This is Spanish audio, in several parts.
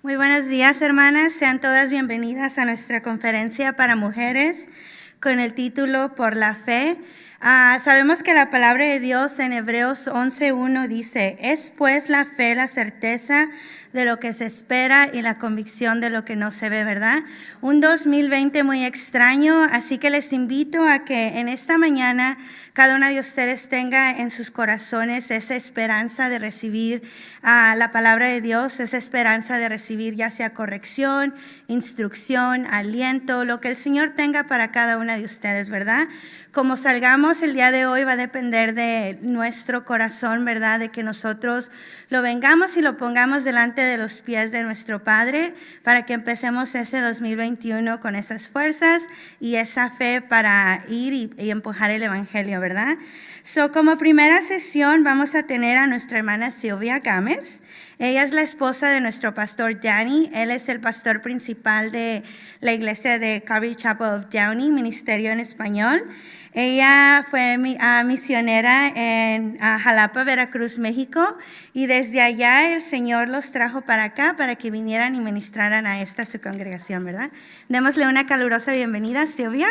Muy buenos días, hermanas. Sean todas bienvenidas a nuestra conferencia para mujeres con el título Por la Fe. Sabemos que la palabra de Dios en Hebreos 11:1 dice: es pues la fe la certeza de lo que se espera y la convicción de lo que no se ve, ¿verdad? Un 2020 muy extraño, así que les invito a que en esta mañana cada una de ustedes tenga en sus corazones esa esperanza de recibir la palabra de Dios, esa esperanza de recibir ya sea corrección, instrucción, aliento, lo que el Señor tenga para cada una de ustedes, ¿verdad? Como salgamos el día de hoy va a depender de nuestro corazón, ¿verdad? De que nosotros lo vengamos y lo pongamos delante de los pies de nuestro Padre para que empecemos ese 2021 con esas fuerzas y esa fe para ir y empujar el Evangelio, ¿verdad? Como primera sesión vamos a tener a nuestra hermana Silvia Gámez. Ella es la esposa de nuestro pastor Danny. Él es el pastor principal de la iglesia de Calvary Chapel of Downey, ministerio en español. Ella fue misionera en Jalapa, Veracruz, México, y desde allá el Señor los trajo para acá para que vinieran y ministraran a esta su congregación, ¿verdad? Démosle una calurosa bienvenida, Silvia.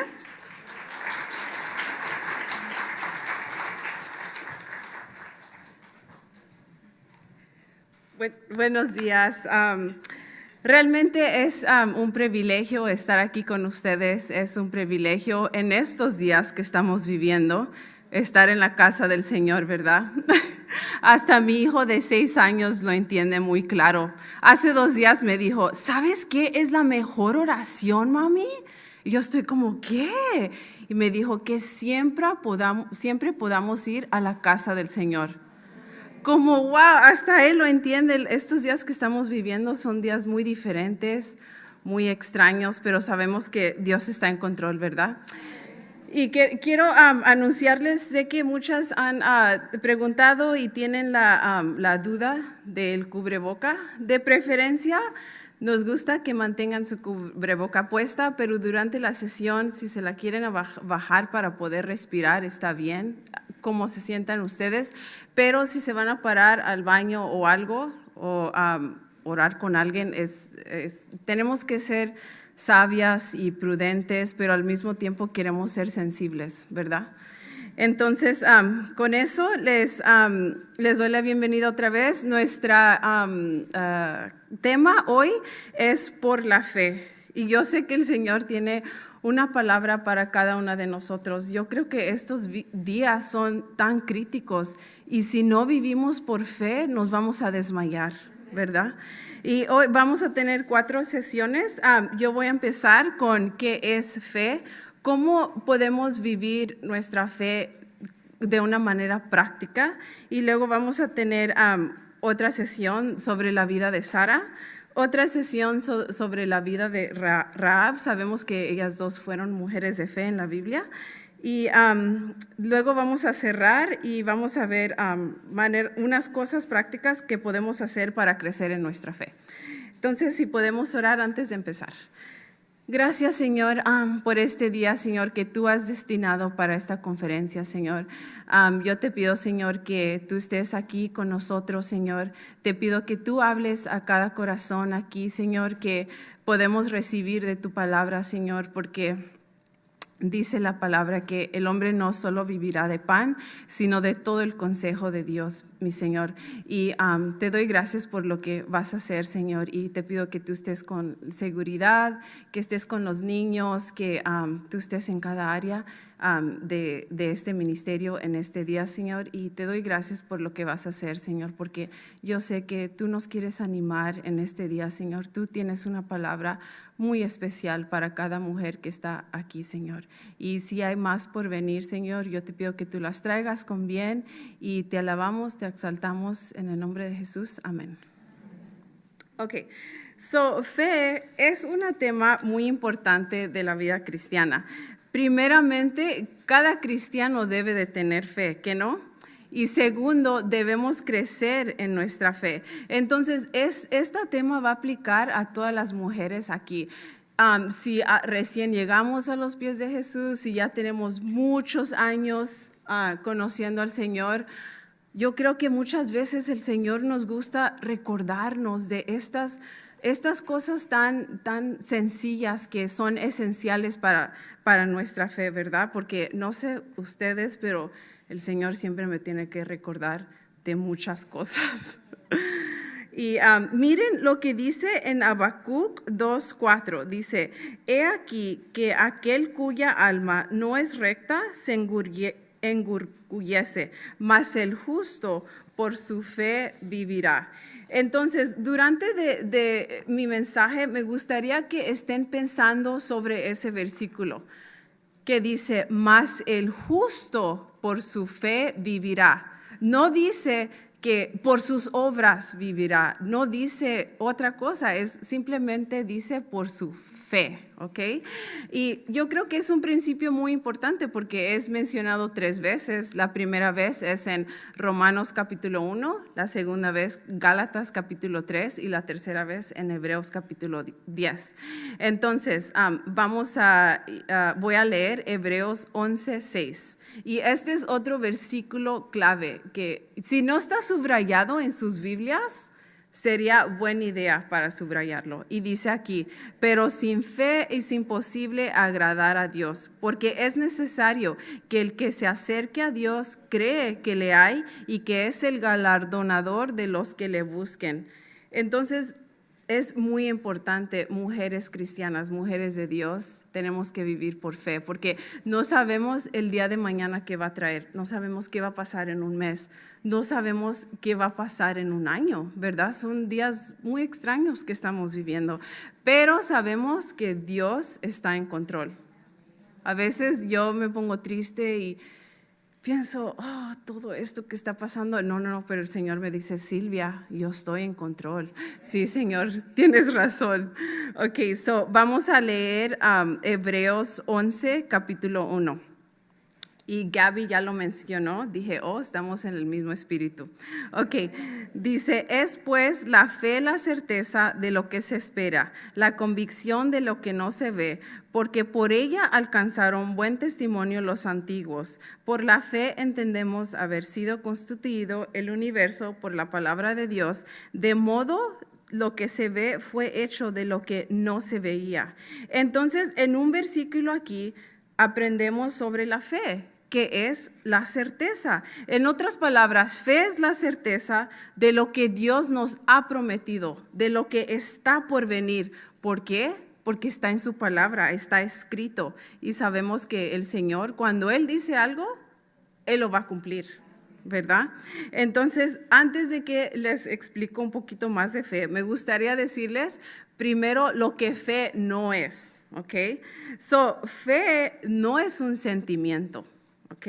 Buenos días. Realmente es un privilegio estar aquí con ustedes. Es un privilegio en estos días que estamos viviendo, estar en la casa del Señor, ¿verdad? Hasta mi hijo de 6 años lo entiende muy claro. Hace 2 días me dijo, ¿sabes qué es la mejor oración, mami? Y yo estoy como, ¿qué? Y me dijo que siempre podamos ir a la casa del Señor. Como, wow, hasta él lo entiende. Estos días que estamos viviendo son días muy diferentes, muy extraños, pero sabemos que Dios está en control, ¿verdad? Y quiero anunciarles, sé que muchas han preguntado y tienen la duda del cubreboca. De preferencia, nos gusta que mantengan su cubreboca puesta, pero durante la sesión, si se la quieren bajar para poder respirar, está bien, como se sientan ustedes. Pero si se van a parar al baño o algo, o orar con alguien, tenemos que ser sabias y prudentes, pero al mismo tiempo queremos ser sensibles, ¿verdad? Entonces, con eso les doy la bienvenida otra vez. Nuestra tema hoy es por la fe. Y yo sé que el Señor tiene una palabra para cada una de nosotros. Yo creo que estos días son tan críticos y si no vivimos por fe, nos vamos a desmayar, ¿verdad? Y hoy vamos a tener 4 sesiones. Yo voy a empezar con qué es fe, cómo podemos vivir nuestra fe de una manera práctica. Y luego vamos a tener otra sesión sobre la vida de Sara, otra sesión sobre la vida de Rahab. Sabemos que ellas dos fueron mujeres de fe en la Biblia. Y luego vamos a cerrar y vamos a ver unas cosas prácticas que podemos hacer para crecer en nuestra fe. Entonces, si podemos orar antes de empezar. Gracias, Señor, por este día, Señor, que tú has destinado para esta conferencia, Señor. Yo te pido, Señor, que tú estés aquí con nosotros, Señor. Te pido que tú hables a cada corazón aquí, Señor, que podemos recibir de tu palabra, Señor, porque dice la palabra que el hombre no solo vivirá de pan, sino de todo el consejo de Dios, mi Señor. Y te doy gracias por lo que vas a hacer, Señor, y te pido que tú estés con seguridad, que estés con los niños, que tú estés en cada área de este ministerio en este día, Señor. Y te doy gracias por lo que vas a hacer, Señor, porque yo sé que tú nos quieres animar en este día, Señor. Tú tienes una palabra muy especial para cada mujer que está aquí, Señor. Y si hay más por venir, Señor, yo te pido que tú las traigas con bien y te alabamos, te exaltamos en el nombre de Jesús. Amén. Ok, fe es un tema muy importante de la vida cristiana. Primeramente, cada cristiano debe de tener fe, ¿que no? Y segundo, debemos crecer en nuestra fe. Entonces, este tema va a aplicar a todas las mujeres aquí. Si recién llegamos a los pies de Jesús, si ya tenemos muchos años conociendo al Señor, yo creo que muchas veces el Señor nos gusta recordarnos de estas estas cosas tan sencillas que son esenciales para nuestra fe, ¿verdad? Porque no sé ustedes, pero el Señor siempre me tiene que recordar de muchas cosas. Y miren lo que dice en Habacuc 2:4. Dice, he aquí que aquel cuya alma no es recta se engurgullece, mas el justo por su fe vivirá. Entonces, durante de mi mensaje, me gustaría que estén pensando sobre ese versículo que dice, mas el justo por su fe vivirá. No dice que por sus obras vivirá, no dice otra cosa, simplemente dice por su fe, ¿ok? Y yo creo que es un principio muy importante porque es mencionado 3 veces. La primera vez es en Romanos capítulo 1, la segunda vez Gálatas capítulo 3 y la tercera vez en Hebreos capítulo 10. Entonces, voy a leer Hebreos 11:6. Y este es otro versículo clave que si no está subrayado en sus Biblias, sería buena idea para subrayarlo. Y dice aquí, pero sin fe es imposible agradar a Dios, porque es necesario que el que se acerque a Dios cree que le hay y que es el galardonador de los que le busquen. Entonces, es muy importante, mujeres cristianas, mujeres de Dios, tenemos que vivir por fe, porque no sabemos el día de mañana qué va a traer, no sabemos qué va a pasar en un mes, no sabemos qué va a pasar en un año, ¿verdad? Son días muy extraños que estamos viviendo, pero sabemos que Dios está en control. A veces yo me pongo triste y pienso, todo esto que está pasando. No, pero el Señor me dice, Silvia, yo estoy en control. Sí, Señor, tienes razón. Ok, vamos a leer Hebreos 11, capítulo 1. Y Gaby ya lo mencionó, dije, estamos en el mismo espíritu. Ok, dice, es pues la fe la certeza de lo que se espera, la convicción de lo que no se ve, porque por ella alcanzaron buen testimonio los antiguos. Por la fe entendemos haber sido constituido el universo por la palabra de Dios, de modo lo que se ve fue hecho de lo que no se veía. Entonces, en un versículo aquí aprendemos sobre la fe, que es la certeza. En otras palabras, fe es la certeza de lo que Dios nos ha prometido, de lo que está por venir. ¿Por qué? Porque está en su palabra, está escrito. Y sabemos que el Señor, cuando Él dice algo, Él lo va a cumplir, ¿verdad? Entonces, antes de que les explico un poquito más de fe, me gustaría decirles primero lo que fe no es, ¿ok? Fe no es un sentimiento. ¿Ok?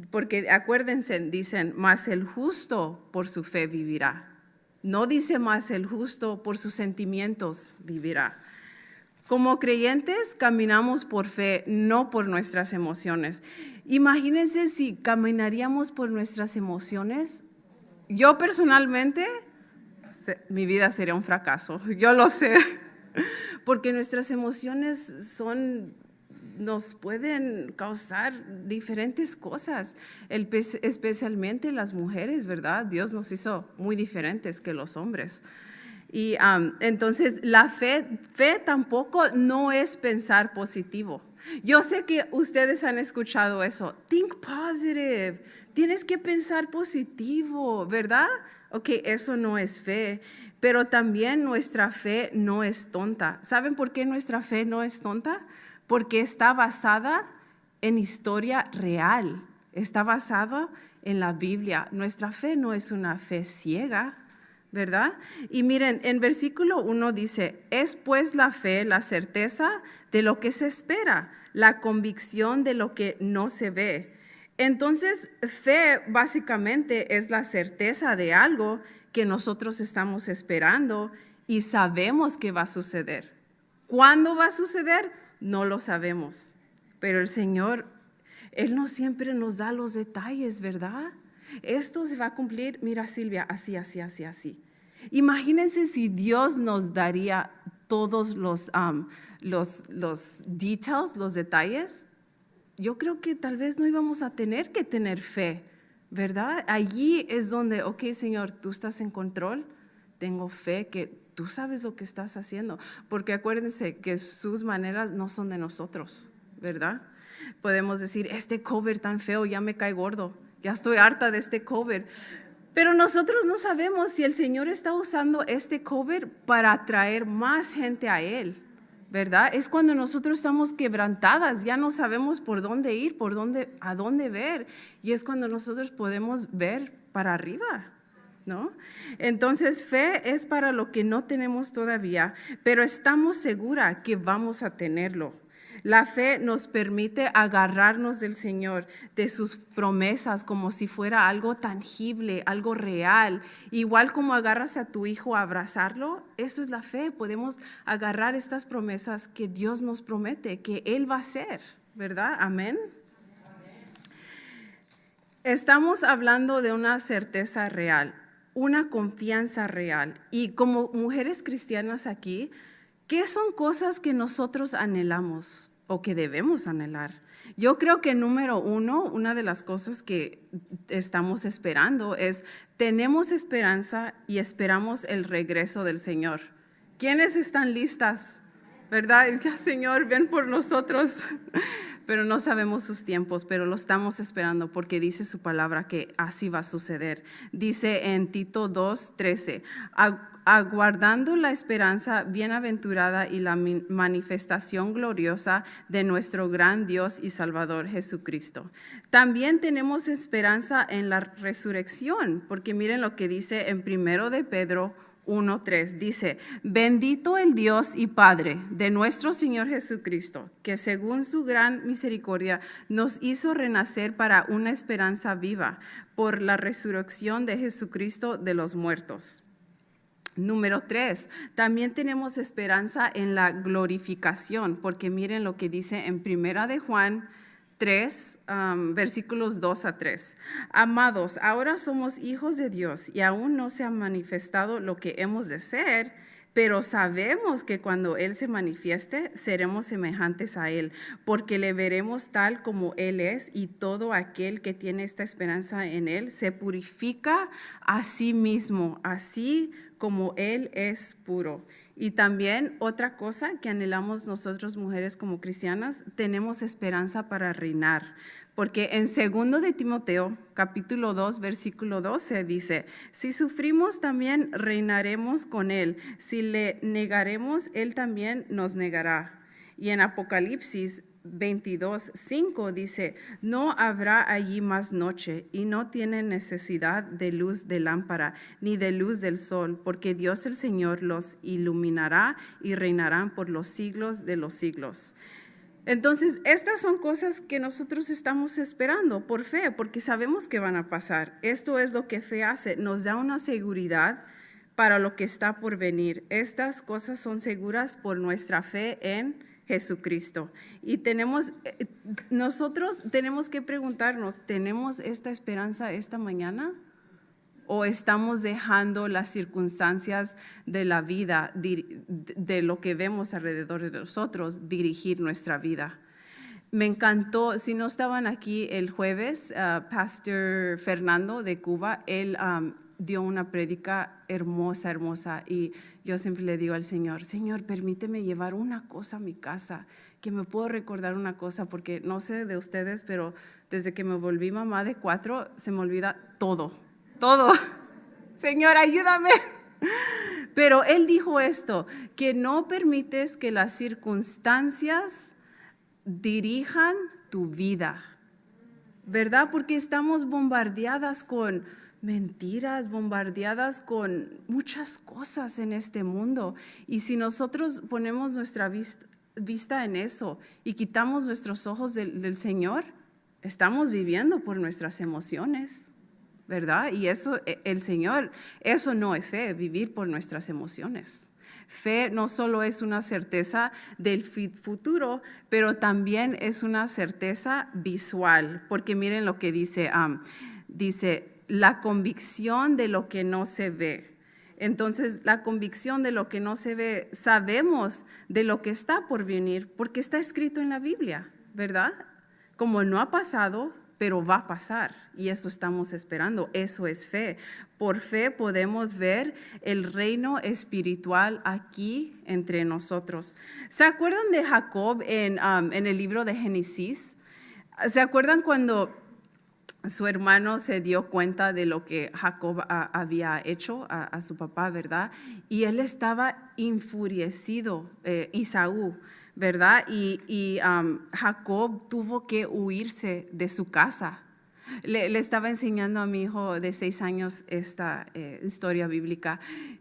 Porque acuérdense, dicen, más el justo por su fe vivirá. No dice más el justo por sus sentimientos vivirá. Como creyentes caminamos por fe, no por nuestras emociones. Imagínense si caminaríamos por nuestras emociones. Yo personalmente, mi vida sería un fracaso, yo lo sé. Porque nuestras emociones nos pueden causar diferentes cosas, especialmente las mujeres, ¿verdad? Dios nos hizo muy diferentes que los hombres. Y entonces la fe tampoco no es pensar positivo. Yo sé que ustedes han escuchado eso. Think positive. Tienes que pensar positivo, ¿verdad? Ok, eso no es fe. Pero también nuestra fe no es tonta. ¿Saben por qué nuestra fe no es tonta? Porque está basada en historia real, está basada en la Biblia. Nuestra fe no es una fe ciega, ¿verdad? Y miren, en versículo 1 dice, es pues la fe la certeza de lo que se espera, la convicción de lo que no se ve. Entonces, fe básicamente es la certeza de algo que nosotros estamos esperando y sabemos que va a suceder. ¿Cuándo va a suceder? No lo sabemos, pero el Señor, Él no siempre nos da los detalles, ¿verdad? Esto se va a cumplir, mira Silvia, así. Imagínense si Dios nos daría todos los details, los detalles. Yo creo que tal vez no íbamos a tener que tener fe, ¿verdad? Allí es donde, ok, Señor, tú estás en control, tengo fe que tú sabes lo que estás haciendo, porque acuérdense que sus maneras no son de nosotros, ¿verdad? Podemos decir, este cover tan feo, ya me cae gordo, ya estoy harta de este cover. Pero nosotros no sabemos si el Señor está usando este cover para atraer más gente a Él, ¿verdad? Es cuando nosotros estamos quebrantadas, ya no sabemos por dónde ir, a dónde ver. Y es cuando nosotros podemos ver para arriba, ¿no? Entonces, fe es para lo que no tenemos todavía, pero estamos seguras que vamos a tenerlo. La fe nos permite agarrarnos del Señor, de sus promesas, como si fuera algo tangible, algo real. Igual como agarras a tu hijo a abrazarlo, eso es la fe. Podemos agarrar estas promesas que Dios nos promete, que Él va a hacer, ¿verdad? Amén. Estamos hablando de una certeza real, una confianza real. Y como mujeres cristianas aquí, ¿qué son cosas que nosotros anhelamos o que debemos anhelar? Yo creo que número uno, una de las cosas que estamos esperando es, tenemos esperanza y esperamos el regreso del Señor. ¿Quiénes están listas? ¿Verdad? Ya, Señor, ven por nosotros. Pero no sabemos sus tiempos, pero lo estamos esperando porque dice su palabra que así va a suceder. Dice en Tito 2:13, aguardando la esperanza bienaventurada y la manifestación gloriosa de nuestro gran Dios y Salvador Jesucristo. También tenemos esperanza en la resurrección, porque miren lo que dice en 1 de Pedro 1:3, dice, bendito el Dios y Padre de nuestro Señor Jesucristo, que según su gran misericordia nos hizo renacer para una esperanza viva por la resurrección de Jesucristo de los muertos. Número 3, también tenemos esperanza en la glorificación, porque miren lo que dice en 1 de Juan 3, versículos 2-3. Amados, ahora somos hijos de Dios y aún no se ha manifestado lo que hemos de ser, pero sabemos que cuando Él se manifieste, seremos semejantes a Él, porque le veremos tal como Él es, y todo aquel que tiene esta esperanza en Él se purifica a sí mismo, así como Él es puro. Y también otra cosa que anhelamos nosotros mujeres como cristianas, tenemos esperanza para reinar. Porque en 2 de Timoteo, capítulo 2, versículo 12, dice, si sufrimos también reinaremos con Él, si le negaremos, Él también nos negará. Y en Apocalipsis 22:5 dice, no habrá allí más noche y no tienen necesidad de luz de lámpara ni de luz del sol, porque Dios el Señor los iluminará y reinarán por los siglos de los siglos. Entonces, estas son cosas que nosotros estamos esperando por fe, porque sabemos que van a pasar. Esto es lo que fe hace, nos da una seguridad para lo que está por venir. Estas cosas son seguras por nuestra fe en Jesucristo. Y nosotros tenemos que preguntarnos, ¿tenemos esta esperanza esta mañana? ¿O estamos dejando las circunstancias de la vida, de lo que vemos alrededor de nosotros, dirigir nuestra vida? Me encantó, si no estaban aquí el jueves, Pastor Fernando de Cuba, él dio una prédica hermosa, hermosa, y yo siempre le digo al Señor, Señor, permíteme llevar una cosa a mi casa, que me puedo recordar una cosa, porque no sé de ustedes, pero desde que me volví mamá de 4, se me olvida todo. Señor, ayúdame. Pero Él dijo esto, que no permites que las circunstancias dirijan tu vida, ¿verdad? Porque estamos bombardeadas con mentiras, bombardeadas con muchas cosas en este mundo. Y si nosotros ponemos nuestra vista en eso y quitamos nuestros ojos del Señor, estamos viviendo por nuestras emociones, ¿verdad? Y eso, el Señor, eso no es fe, vivir por nuestras emociones. Fe no solo es una certeza del futuro, pero también es una certeza visual, porque miren lo que dice, dice, la convicción de lo que no se ve. Entonces, la convicción de lo que no se ve, sabemos de lo que está por venir, porque está escrito en la Biblia, ¿verdad? Como no ha pasado, pero va a pasar y eso estamos esperando. Eso es fe. Por fe podemos ver el reino espiritual aquí entre nosotros. ¿Se acuerdan de Jacob en el libro de Génesis? ¿Se acuerdan cuando su hermano se dio cuenta de lo que Jacob había hecho a su papá, verdad? Y él estaba enfurecido, Esaú, ¿verdad? Y Jacob tuvo que huirse de su casa. Le estaba enseñando a mi hijo de 6 años esta historia bíblica.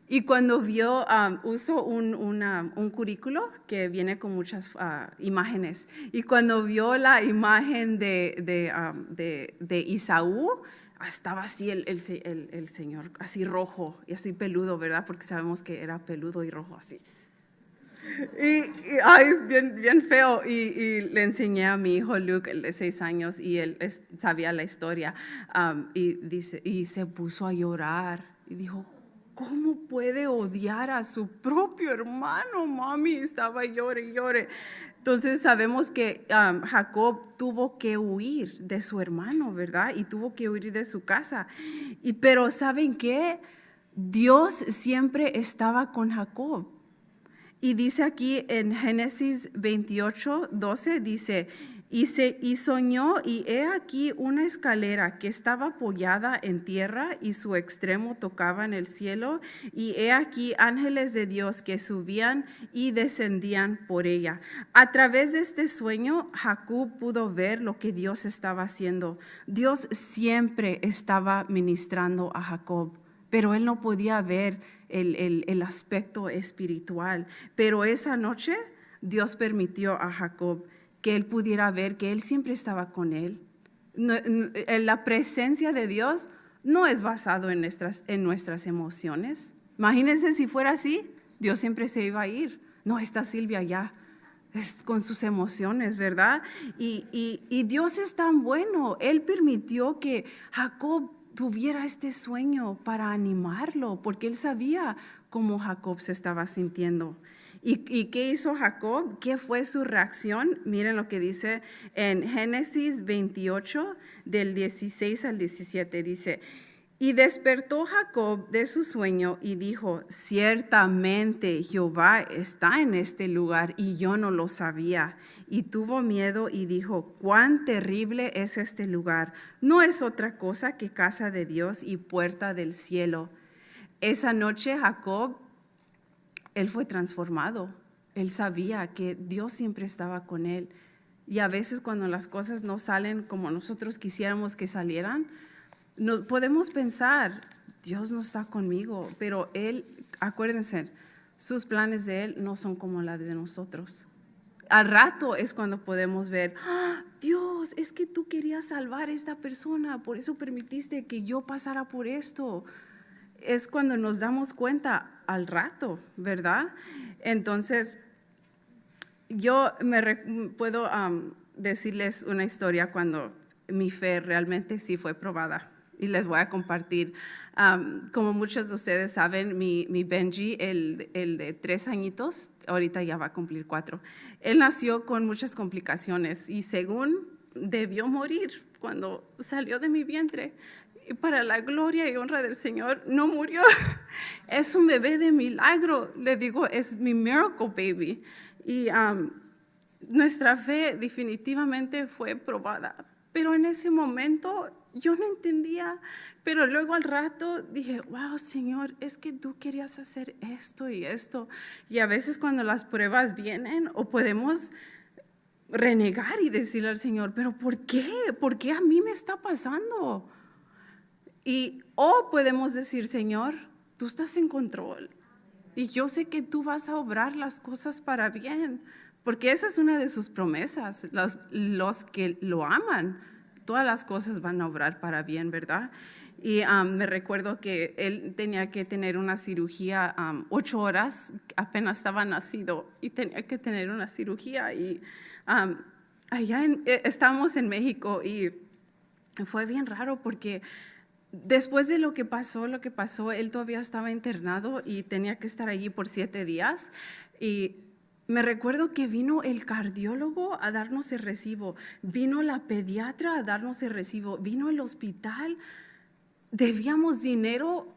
Y cuando vio, uso un currículo que viene con muchas imágenes. Y cuando vio la imagen de Esaú, estaba así el señor, así rojo y así peludo, ¿verdad? Porque sabemos que era peludo y rojo así. Ay, es bien feo. Y le enseñé a mi hijo Luke, el de 6 años, y él sabía la historia. Y se puso a llorar. Y dijo, ¿cómo puede odiar a su propio hermano, mami? Estaba llore y llore. Entonces sabemos que Jacob tuvo que huir de su hermano, ¿verdad? Y tuvo que huir de su casa. Pero ¿saben qué? Dios siempre estaba con Jacob. Y dice aquí en Génesis 28, 12, dice, y soñó, y he aquí una escalera que estaba apoyada en tierra y su extremo tocaba en el cielo, y he aquí ángeles de Dios que subían y descendían por ella. A través de este sueño, Jacob pudo ver lo que Dios estaba haciendo. Dios siempre estaba ministrando a Jacob, pero él no podía ver el aspecto espiritual. Pero esa noche Dios permitió a Jacob que él pudiera ver que él siempre estaba con él. La presencia de Dios no es basado en nuestras emociones. Imagínense si fuera así, Dios siempre se iba a ir. No, está Silvia allá, es con sus emociones, ¿verdad? Y Dios es tan bueno. Él permitió que Jacob tuviera este sueño para animarlo, porque él sabía cómo Jacob se estaba sintiendo. ¿Y qué hizo Jacob? ¿Qué fue su reacción? Miren lo que dice en Génesis 28, del 16 al 17. Dice, y despertó Jacob de su sueño y dijo, ciertamente Jehová está en este lugar y yo no lo sabía. Y tuvo miedo y dijo, cuán terrible es este lugar. No es otra cosa que casa de Dios y puerta del cielo. Esa noche Jacob, él fue transformado. Él sabía que Dios siempre estaba con él. Y a veces cuando las cosas no salen como nosotros quisiéramos que salieran, no, podemos pensar, Dios no está conmigo, pero Él, acuérdense, sus planes de Él no son como las de nosotros. Al rato es cuando podemos ver, Dios, es que tú querías salvar a esta persona, por eso permitiste que yo pasara por esto. Es cuando nos damos cuenta al rato, ¿verdad? Entonces, yo puedo decirles una historia cuando mi fe realmente sí fue probada. Y les voy a compartir. Como muchos de ustedes saben, mi Benji, el de 3 añitos, ahorita ya va a cumplir 4. Él nació con muchas complicaciones y según debió morir cuando salió de mi vientre. Y para la gloria y honra del Señor, no murió. Es un bebé de milagro. Le digo, es mi miracle baby. Y nuestra fe definitivamente fue probada. Pero en ese momento yo no entendía, pero luego al rato dije, wow, Señor, es que tú querías hacer esto y esto. Y a veces cuando las pruebas vienen, o podemos renegar y decirle al Señor, pero ¿por qué? ¿Por qué a mí me está pasando? O podemos decir, Señor, tú estás en control y yo sé que tú vas a obrar las cosas para bien, porque esa es una de sus promesas. Los que lo aman, todas las cosas van a obrar para bien, ¿verdad? Y me recuerdo que él tenía que tener una cirugía 8 horas, apenas estaba nacido y tenía que tener una cirugía. Y allá estábamos en México y fue bien raro porque después de lo que pasó, él todavía estaba internado y tenía que estar allí por 7 días. Y Me recuerdo que vino el cardiólogo a darnos el recibo, vino la pediatra a darnos el recibo, vino el hospital. Debíamos dinero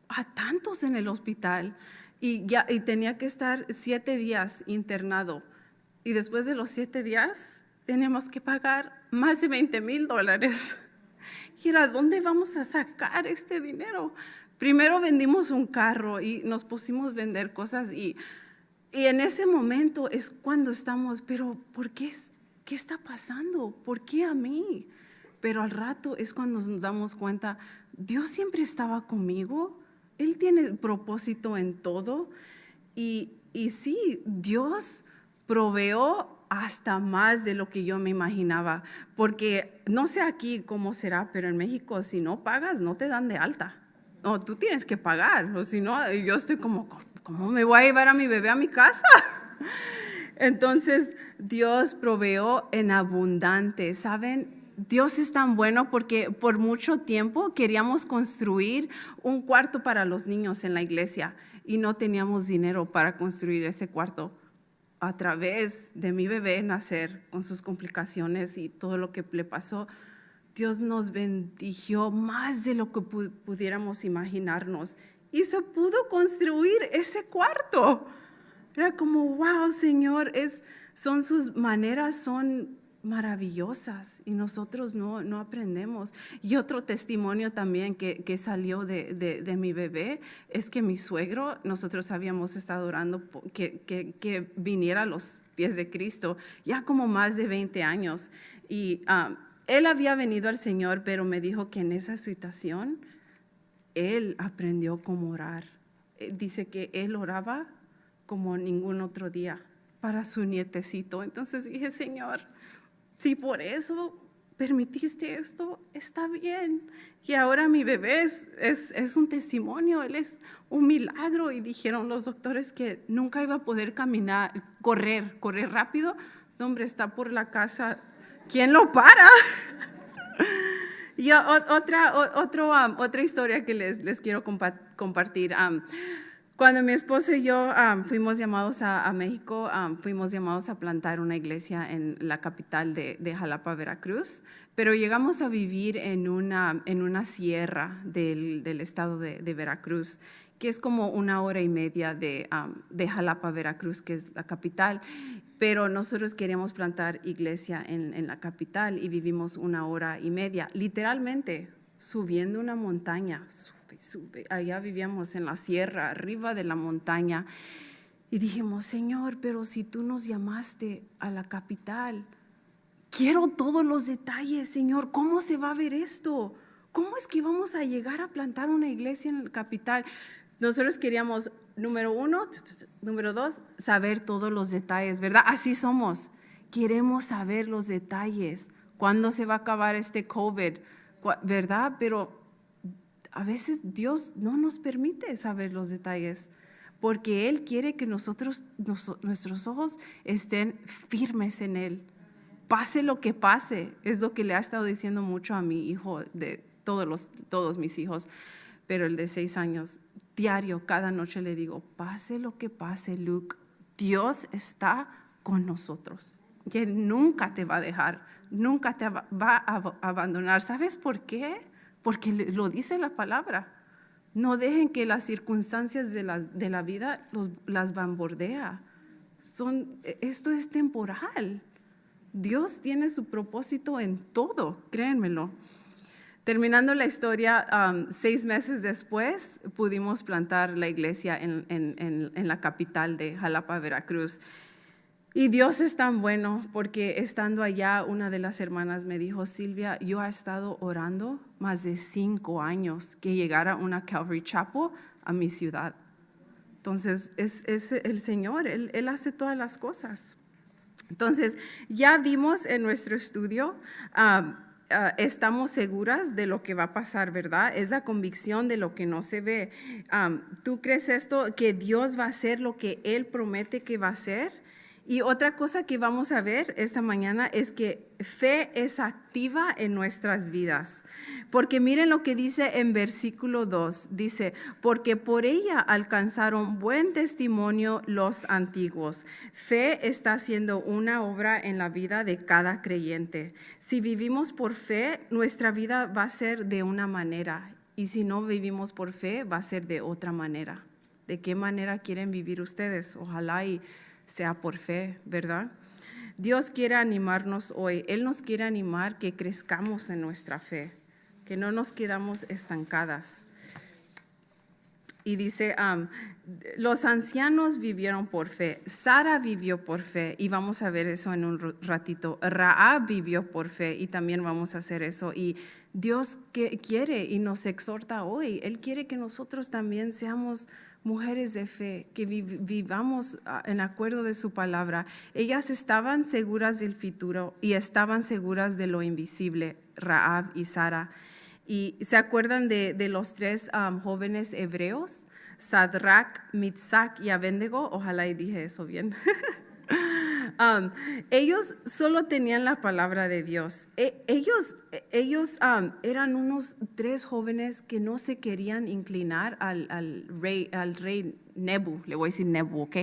a tantos en el hospital y tenía que estar 7 días internado. Y después de los 7 días teníamos que pagar más de $20,000. Y era, ¿dónde vamos a sacar este dinero? Primero vendimos un carro y nos pusimos a vender cosas y en ese momento es cuando estamos, pero ¿por qué? ¿Qué está pasando? ¿Por qué a mí? Pero al rato es cuando nos damos cuenta, Dios siempre estaba conmigo, Él tiene propósito en todo y sí, Dios proveó hasta más de lo que yo me imaginaba, porque no sé aquí cómo será, pero en México si no pagas no te dan de alta. No, tú tienes que pagar, o si no, yo estoy como, ¿cómo me voy a llevar a mi bebé a mi casa? Entonces, Dios proveó en abundante, ¿saben? Dios es tan bueno porque por mucho tiempo queríamos construir un cuarto para los niños en la iglesia y no teníamos dinero para construir ese cuarto. A través de mi bebé nacer con sus complicaciones y todo lo que le pasó, Dios nos bendijo más de lo que pudiéramos imaginarnos y se pudo construir ese cuarto. Era como, wow, Señor, son sus maneras, son maravillosas y nosotros no aprendemos. Y otro testimonio también que salió de mi bebé es que mi suegro, nosotros habíamos estado orando que viniera a los pies de Cristo ya como más de 20 años y él había venido al Señor, pero me dijo que en esa situación él aprendió cómo orar. Dice que él oraba como ningún otro día para su nietecito. Entonces dije, Señor, si por eso permitiste esto, está bien. Y ahora mi bebé es un testimonio, él es un milagro. Y dijeron los doctores que nunca iba a poder caminar, correr rápido. No, hombre, está por la casa. ¿Quién lo para? Y otra historia que les quiero compartir. Cuando mi esposo y yo fuimos llamados a México, fuimos llamados a plantar una iglesia en la capital de Jalapa, Veracruz, pero llegamos a vivir en una sierra del estado de Veracruz, que es como 1 hora y media de Jalapa, Veracruz, que es la capital. Pero nosotros queríamos plantar iglesia en la capital y vivimos 1 hora y media, literalmente subiendo una montaña. Sube. Allá vivíamos en la sierra, arriba de la montaña. Y dijimos, Señor, pero si tú nos llamaste a la capital, quiero todos los detalles, Señor. ¿Cómo se va a ver esto? ¿Cómo es que vamos a llegar a plantar una iglesia en la capital? Nosotros queríamos, número 1, número 2, saber todos los detalles, ¿verdad? Así somos. Queremos saber los detalles. ¿Cuándo se va a acabar este COVID? ¿Verdad? Pero a veces Dios no nos permite saber los detalles porque Él quiere que nuestros ojos estén firmes en Él. Pase lo que pase, es lo que le ha estado diciendo mucho a mi hijo, de todos mis hijos, pero el de 6 años, diario, cada noche le digo, pase lo que pase, Luke, Dios está con nosotros. Y Él nunca te va a dejar, nunca te va a abandonar. ¿Sabes por qué? Porque lo dice la palabra. No dejen que las circunstancias de la vida las bombardea. Esto es temporal. Dios tiene su propósito en todo, créanmelo. Terminando la historia, 6 meses después pudimos plantar la iglesia en la capital de Jalapa, Veracruz. Y Dios es tan bueno porque estando allá, una de las hermanas me dijo, Silvia, yo he estado orando más de 5 años que llegara una Calvary Chapel a mi ciudad. Entonces, es el Señor, Él hace todas las cosas. Entonces, ya vimos en nuestro estudio, estamos seguras de lo que va a pasar, ¿verdad? Es la convicción de lo que no se ve. ¿Tú crees esto, que Dios va a hacer lo que Él promete que va a hacer? Y otra cosa que vamos a ver esta mañana es que fe es activa en nuestras vidas. Porque miren lo que dice en versículo 2. Dice, porque por ella alcanzaron buen testimonio los antiguos. Fe está haciendo una obra en la vida de cada creyente. Si vivimos por fe, nuestra vida va a ser de una manera. Y si no vivimos por fe, va a ser de otra manera. ¿De qué manera quieren vivir ustedes? Ojalá y sea por fe, ¿verdad? Dios quiere animarnos hoy. Él nos quiere animar que crezcamos en nuestra fe, que no nos quedamos estancadas. Y dice, los ancianos vivieron por fe. Sara vivió por fe, y vamos a ver eso en un ratito. Rahab vivió por fe, y también vamos a hacer eso. Y Dios quiere y nos exhorta hoy. Él quiere que nosotros también seamos mujeres de fe, que vivamos en acuerdo de su palabra. Ellas estaban seguras del futuro y estaban seguras de lo invisible, Rahab y Sara. Y se acuerdan de los tres jóvenes hebreos, Sadrach, Mitzach y Abednego. Ojalá y dije eso bien. Ellos solo tenían la palabra de Dios. Ellos eran unos tres jóvenes que no se querían inclinar al rey Nebu. Le voy a decir Nebu, ¿ok?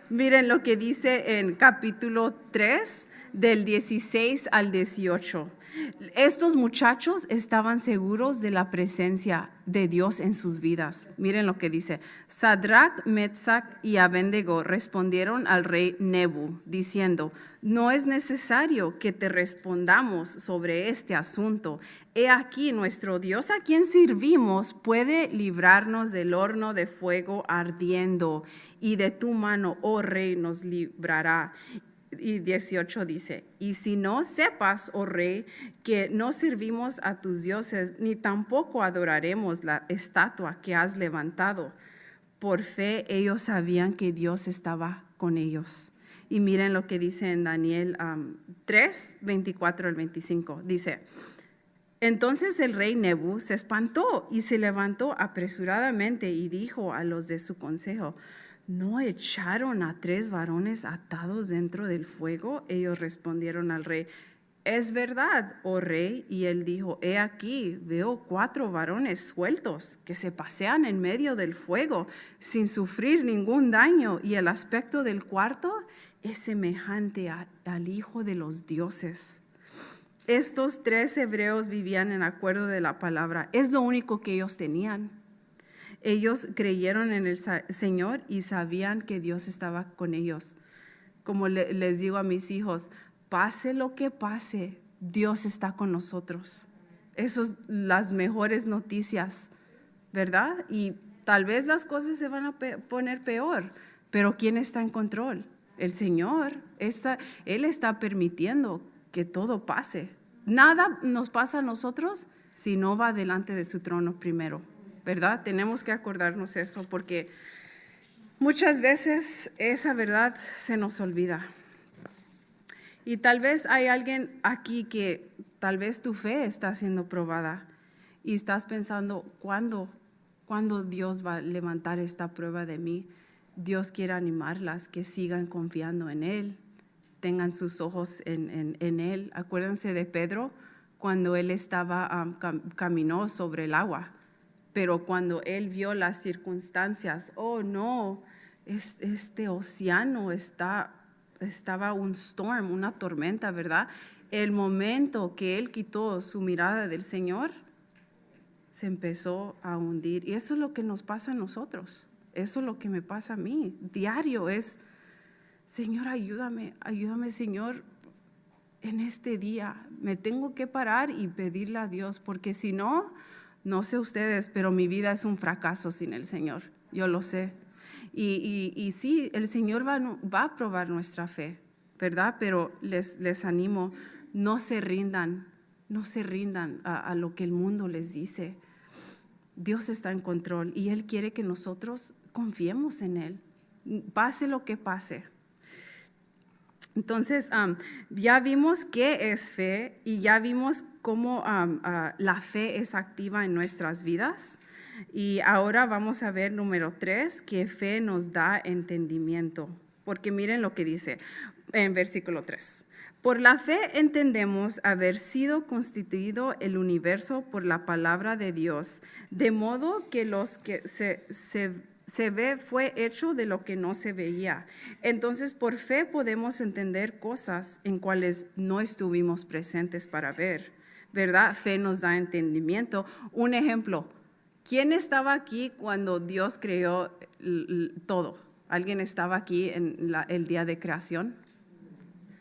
Miren lo que dice en capítulo 3, del 16 al 18. Estos muchachos estaban seguros de la presencia de Dios en sus vidas. Miren lo que dice. Sadrach, Mesach y Abednego respondieron al rey Nebu, diciendo, no es necesario que te respondamos sobre este asunto. He aquí, nuestro Dios a quien servimos puede librarnos del horno de fuego ardiendo, y de tu mano, oh rey, nos librará. Y 18 dice, y si no sepas, oh rey, que no servimos a tus dioses, ni tampoco adoraremos la estatua que has levantado. Por fe ellos sabían que Dios estaba con ellos. Y miren lo que dice en Daniel 3, 24 al 25. Dice, entonces el rey Nebu se espantó y se levantó apresuradamente y dijo a los de su consejo, ¿no echaron a 3 varones atados dentro del fuego? Ellos respondieron al rey, es verdad, oh rey. Y él dijo, he aquí, veo 4 varones sueltos que se pasean en medio del fuego sin sufrir ningún daño, y el aspecto del cuarto es semejante al Hijo de los dioses. Estos 3 hebreos vivían en acuerdo de la palabra. Es lo único que ellos tenían. Ellos creyeron en el Señor y sabían que Dios estaba con ellos. Como les digo a mis hijos, pase lo que pase, Dios está con nosotros. Esas son las mejores noticias, ¿verdad? Y tal vez las cosas se van a poner peor, pero ¿quién está en control? El Señor. Él está permitiendo que todo pase. Nada nos pasa a nosotros si no va delante de su trono primero, ¿verdad? Tenemos que acordarnos eso, porque muchas veces esa verdad se nos olvida. Y tal vez hay alguien aquí que tal vez tu fe está siendo probada y estás pensando, ¿cuándo Dios va a levantar esta prueba de mí? Dios quiere animarlas, que sigan confiando en Él, tengan sus ojos en Él. Acuérdense de Pedro cuando él caminó sobre el agua. Pero cuando él vio las circunstancias, oh no, este océano estaba un storm, una tormenta, ¿verdad? El momento que él quitó su mirada del Señor, se empezó a hundir. Y eso es lo que nos pasa a nosotros. Eso es lo que me pasa a mí. Diario es, Señor, ayúdame, Señor, en este día. Me tengo que parar y pedirle a Dios, porque si no, no sé ustedes, pero mi vida es un fracaso sin el Señor. Yo lo sé. Y sí, el Señor va a probar nuestra fe, ¿verdad? Pero les animo, no se rindan a lo que el mundo les dice. Dios está en control y Él quiere que nosotros confiemos en Él, pase lo que pase. Entonces, ya vimos qué es fe y ya vimos cómo la fe es activa en nuestras vidas. Y ahora vamos a ver número 3, que fe nos da entendimiento. porque miren lo que dice en versículo 3. Por la fe entendemos haber sido constituido el universo por la palabra de Dios, de modo que los que se ve fue hecho de lo que no se veía. Entonces, por fe podemos entender cosas en cuales no estuvimos presentes para ver, ¿verdad? Fe nos da entendimiento. Un ejemplo, ¿quién estaba aquí cuando Dios creó todo? ¿Alguien estaba aquí en el día de creación?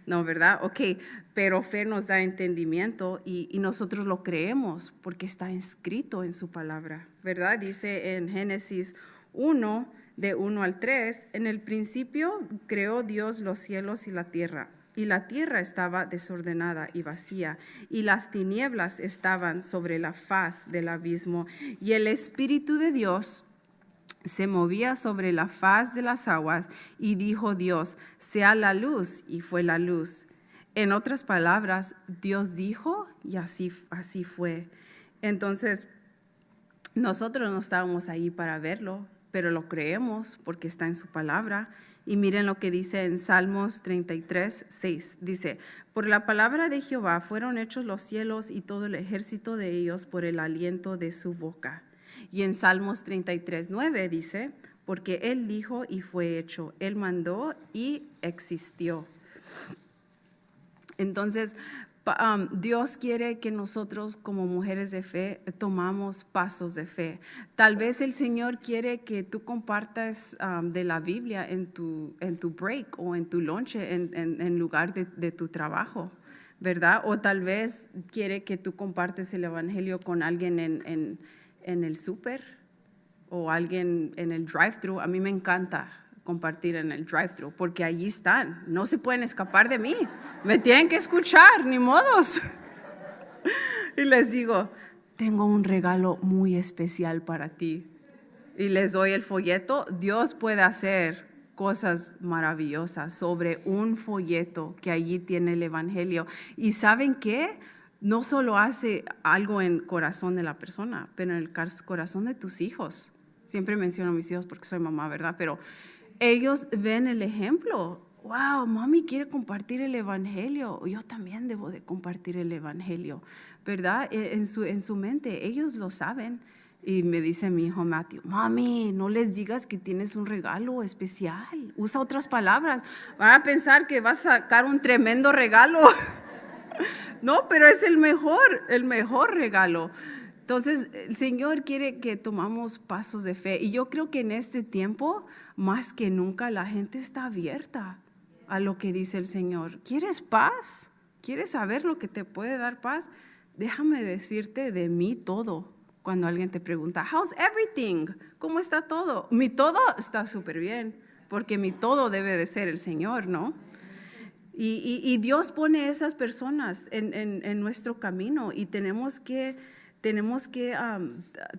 No, ¿verdad? Ok, pero fe nos da entendimiento y nosotros lo creemos porque está escrito en su palabra, ¿verdad? Dice en Génesis 1, de 1 al 3, en el principio creó Dios los cielos y la tierra estaba desordenada y vacía, y las tinieblas estaban sobre la faz del abismo, y el Espíritu de Dios se movía sobre la faz de las aguas, y dijo Dios, sea la luz, y fue la luz. En otras palabras, Dios dijo, y así fue. Entonces, nosotros no estábamos ahí para verlo, pero lo creemos porque está en su palabra. Y miren lo que dice en Salmos 33, 6. Dice, por la palabra de Jehová fueron hechos los cielos y todo el ejército de ellos por el aliento de su boca. Y en Salmos 33, 9 dice, porque él dijo y fue hecho, él mandó y existió. Entonces, Dios quiere que nosotros como mujeres de fe tomamos pasos de fe. Tal vez el Señor quiere que tú compartas de la Biblia en tu break o en tu lunch en lugar de tu trabajo, ¿verdad? O tal vez quiere que tú compartes el evangelio con alguien en el súper o alguien en el drive-thru. A mí me encanta compartir en el drive-thru, porque allí están, no se pueden escapar de mí, me tienen que escuchar, ni modos. Y les digo, tengo un regalo muy especial para ti. Y les doy el folleto. Dios puede hacer cosas maravillosas sobre un folleto que allí tiene el evangelio. ¿Y saben qué? No solo hace algo en el corazón de la persona, pero en el corazón de tus hijos. Siempre menciono a mis hijos porque soy mamá, ¿verdad? Pero ellos ven el ejemplo. Wow, mami quiere compartir el evangelio. Yo también debo de compartir el evangelio, ¿verdad? En su mente, ellos lo saben. Y me dice mi hijo Matthew, mami, no les digas que tienes un regalo especial. Usa otras palabras. Van a pensar que vas a sacar un tremendo regalo. No, pero es el mejor regalo. Entonces, el Señor quiere que tomamos pasos de fe. Y yo creo que en este tiempo, más que nunca, la gente está abierta a lo que dice el Señor. ¿Quieres paz? ¿Quieres saber lo que te puede dar paz? Déjame decirte de mí todo. Cuando alguien te pregunta, how's everything? ¿Cómo está todo? Mi todo está súper bien, porque mi todo debe de ser el Señor, ¿no? Y Dios pone esas personas en nuestro camino y tenemos que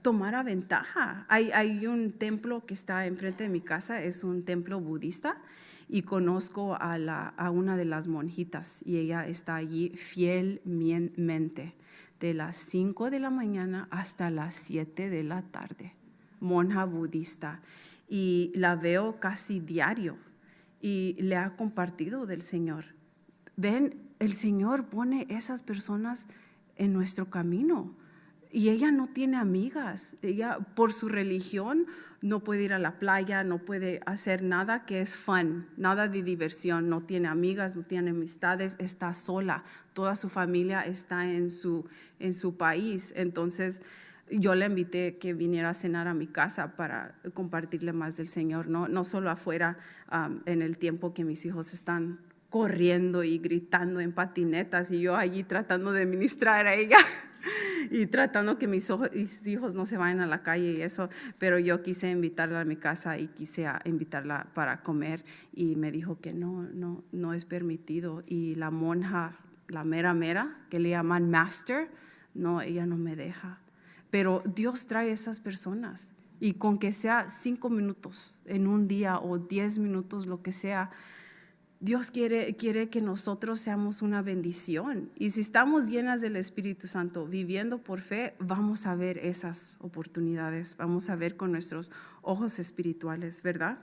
tomar a ventaja. Hay un templo que está enfrente de mi casa, es un templo budista, y conozco a una de las monjitas y ella está allí fielmente de las 5 de la mañana hasta las 7 de la tarde, monja budista, y la veo casi diario y le ha compartido del Señor. Ven, el Señor pone esas personas en nuestro camino. Y ella no tiene amigas, ella por su religión no puede ir a la playa, no puede hacer nada que es fun, nada de diversión, no tiene amigas, no tiene amistades, está sola, toda su familia está en su país. Entonces yo le invité que viniera a cenar a mi casa para compartirle más del Señor, no solo afuera en el tiempo que mis hijos están corriendo y gritando en patinetas y yo allí tratando de ministrar a ella y tratando que mis hijos no se vayan a la calle y eso, pero yo quise invitarla a mi casa y quise invitarla para comer y me dijo que no es permitido. Y la monja, la mera, que le llaman master, no, ella no me deja. Pero Dios trae esas personas y con que sea 5 minutos en un día o 10 minutos, lo que sea, Dios quiere que nosotros seamos una bendición. Y si estamos llenas del Espíritu Santo, viviendo por fe, vamos a ver esas oportunidades, vamos a ver con nuestros ojos espirituales, ¿verdad?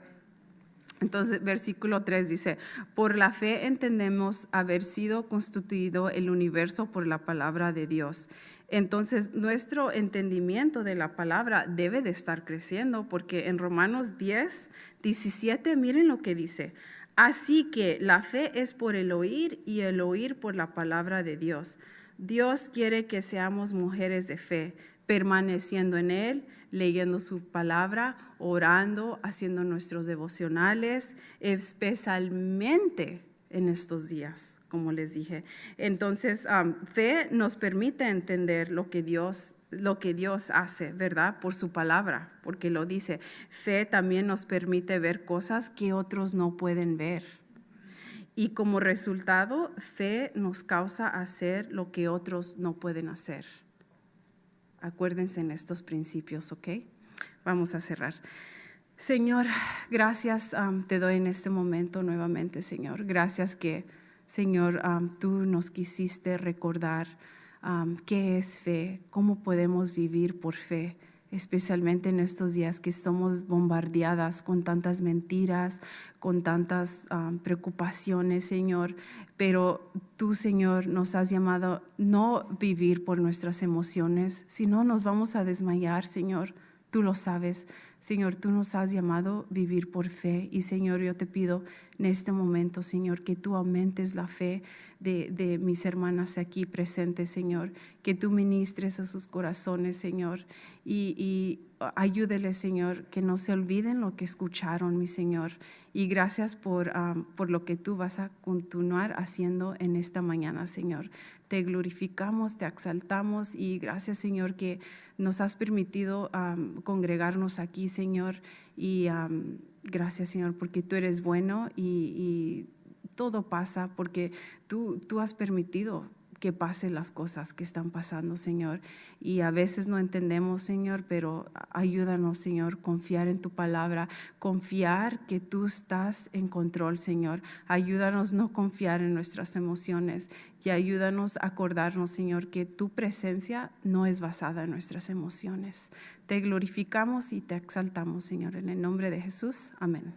Entonces, versículo 3 dice, por la fe entendemos haber sido constituido el universo por la palabra de Dios. Entonces, nuestro entendimiento de la palabra debe de estar creciendo, porque en Romanos 10:17, miren lo que dice. Así que la fe es por el oír y el oír por la palabra de Dios. Dios quiere que seamos mujeres de fe, permaneciendo en Él, leyendo su palabra, orando, haciendo nuestros devocionales, especialmente en estos días, como les dije. Entonces, fe nos permite entender lo que Dios hace, ¿verdad? Por su palabra, porque lo dice. Fe también nos permite ver cosas que otros no pueden ver. Y como resultado, fe nos causa hacer lo que otros no pueden hacer. Acuérdense en estos principios, ¿ok? Vamos a cerrar. Señor, gracias te doy en este momento nuevamente, Señor. Gracias que, Señor, tú nos quisiste recordar qué es fe, cómo podemos vivir por fe, especialmente en estos días que somos bombardeadas con tantas mentiras, con tantas preocupaciones, Señor. Pero tú, Señor, nos has llamado no vivir por nuestras emociones, sino nos vamos a desmayar, Señor. Tú lo sabes, Señor, tú nos has llamado a vivir por fe. Y, Señor, yo te pido en este momento, Señor, que tú aumentes la fe de mis hermanas aquí presentes, Señor. Que tú ministres a sus corazones, Señor. Y ayúdeles, Señor, que no se olviden lo que escucharon, mi Señor. Y gracias por lo que tú vas a continuar haciendo en esta mañana, Señor. Te glorificamos, te exaltamos y gracias, Señor, que nos has permitido congregarnos aquí, Señor. Y gracias, Señor, porque tú eres bueno y todo pasa porque tú has permitido que pasen las cosas que están pasando, Señor. Y a veces no entendemos, Señor, pero ayúdanos, Señor, confiar en tu palabra, confiar que tú estás en control, Señor. Ayúdanos no confiar en nuestras emociones y ayúdanos a acordarnos, Señor, que tu presencia no es basada en nuestras emociones. Te glorificamos y te exaltamos, Señor, en el nombre de Jesús. Amén.